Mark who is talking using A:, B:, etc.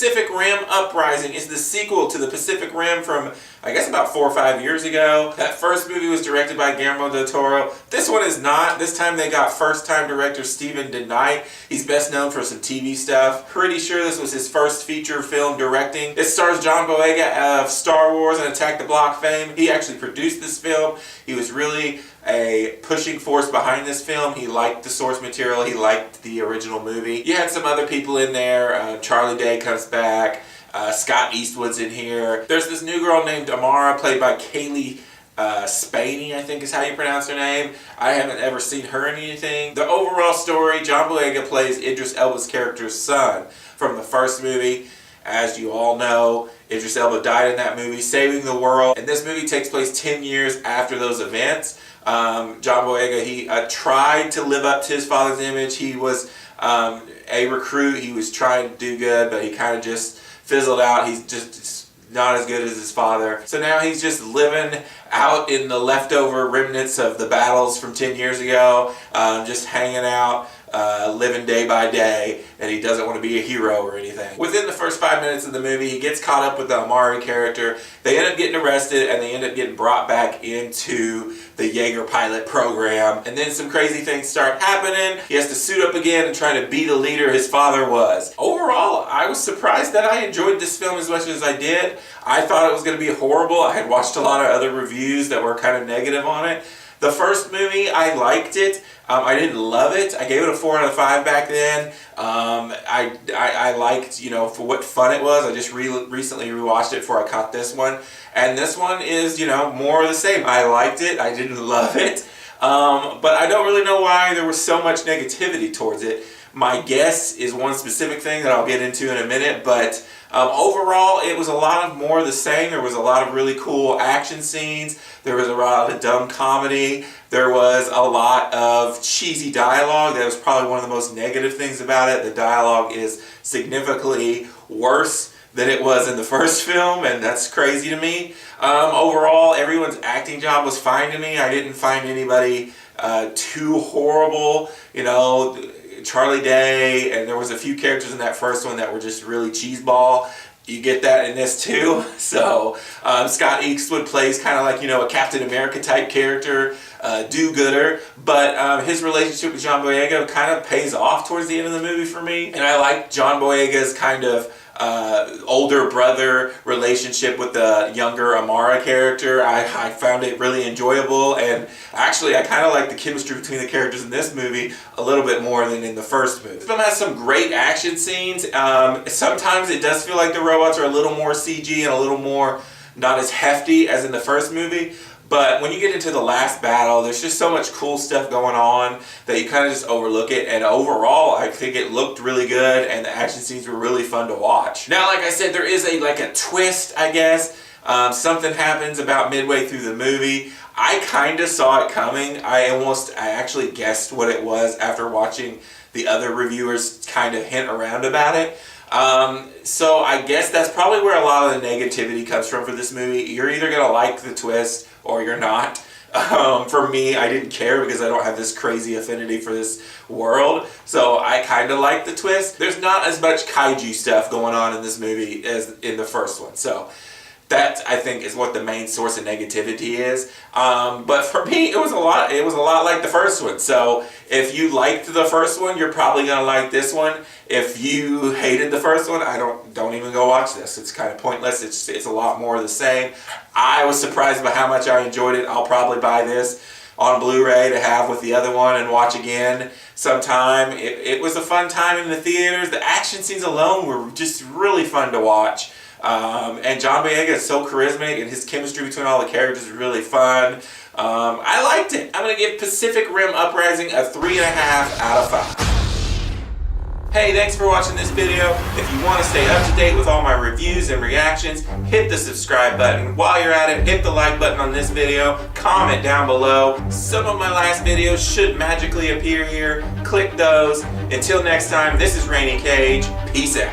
A: Pacific Rim Uprising is the sequel to the Pacific Rim from, I guess, about 4 or 5 years ago. That first movie was directed by Guillermo del Toro. This one is not. This time they got first-time director Stephen DeKnight. He's best known for some TV stuff. Pretty sure this was his first feature film directing. It stars John Boyega of Star Wars and Attack the Block fame. He actually produced this film. He was really a pushing force behind this film. He liked the source material. He liked the original movie. You had some other people in there. Charlie Day comes back. Scott Eastwood's in here. There's this new girl named Amara, played by Kaylee Spaney, I think is how you pronounce her name. I haven't ever seen her in anything. The overall story, John Boyega plays Idris Elba's character's son from the first movie. As you all know, Idris Elba died in that movie, saving the world. And this movie takes place 10 years after those events. John Boyega, he tried to live up to his father's image. He was a recruit. He was trying to do good, but he kind of just fizzled out. He's just not as good as his father. So now he's just living out in the leftover remnants of the battles from 10 years ago, just hanging out, living day by day, and he doesn't want to be a hero or anything. Within the first 5 minutes of the movie, he gets caught up with the Amari character. They end up getting arrested, and they end up getting brought back into the Jaeger pilot program. And then some crazy things start happening. He has to suit up again and try to be the leader his father was. Overall, I was surprised that I enjoyed this film as much as I did. I thought it was going to be horrible. I had watched a lot of other reviews that were kind of negative on it. The first movie, I liked it. I didn't love it. I gave it a 4 out of 5 back then. I liked, you know, for what fun it was. I just recently rewatched it before I caught this one. And this one is, you know, more of the same. I liked it. I didn't love it. But I don't really know why there was so much negativity towards it. My guess is one specific thing that I'll get into in a minute, but overall it was a lot of more of the same. There was a lot of really cool action scenes. There was a lot of dumb comedy. There was a lot of cheesy dialogue. That was probably one of the most negative things about it. The dialogue is significantly worse than it was in the first film, and that's crazy to me. Overall, everyone's acting job was fine to me. I didn't find anybody too horrible, you know. Charlie Day, and there was a few characters in that first one that were just really cheeseball. You get that in this too. So Scott Eastwood plays kind of like, you know, a Captain America type character, do-gooder, but his relationship with John Boyega kind of pays off towards the end of the movie for me. And I like John Boyega's kind of older brother relationship with the younger Amara character. I found it really enjoyable, and actually I kind of like the chemistry between the characters in this movie a little bit more than in the first movie. This film has some great action scenes. Sometimes it does feel like the robots are a little more CG and a little more not as hefty as in the first movie. But when you get into the last battle, there's just so much cool stuff going on that you kind of just overlook it. And overall, I think it looked really good, and the action scenes were really fun to watch. Now, like I said, there is a twist, I guess. Something happens about midway through the movie. I kind of saw it coming. I actually guessed what it was after watching the other reviewers kind of hint around about it. So I guess that's probably where a lot of the negativity comes from for this movie. You're either going to like the twist or you're not. For me, I didn't care because I don't have this crazy affinity for this world. So I kind of like the twist. There's not as much kaiju stuff going on in this movie as in the first one. So that, I think, is what the main source of negativity is. But for me, it was a lot like the first one. So if you liked the first one, you're probably gonna like this one. If you hated the first one, don't even go watch this. It's kind of pointless. It's a lot more of the same. I was surprised by how much I enjoyed it. I'll probably buy this on Blu-ray to have with the other one and watch again sometime. It was a fun time in the theaters. The action scenes alone were just really fun to watch. And John Boyega is so charismatic, and his chemistry between all the characters is really fun. I liked it. I'm going to give Pacific Rim Uprising a 3.5 out of 5. Hey, thanks for watching this video. If you want to stay up to date with all my reviews and reactions, hit the subscribe button. While you're at it, hit the like button on this video. Comment down below. Some of my last videos should magically appear here. Click those. Until next time, this is Rainy Cage. Peace out.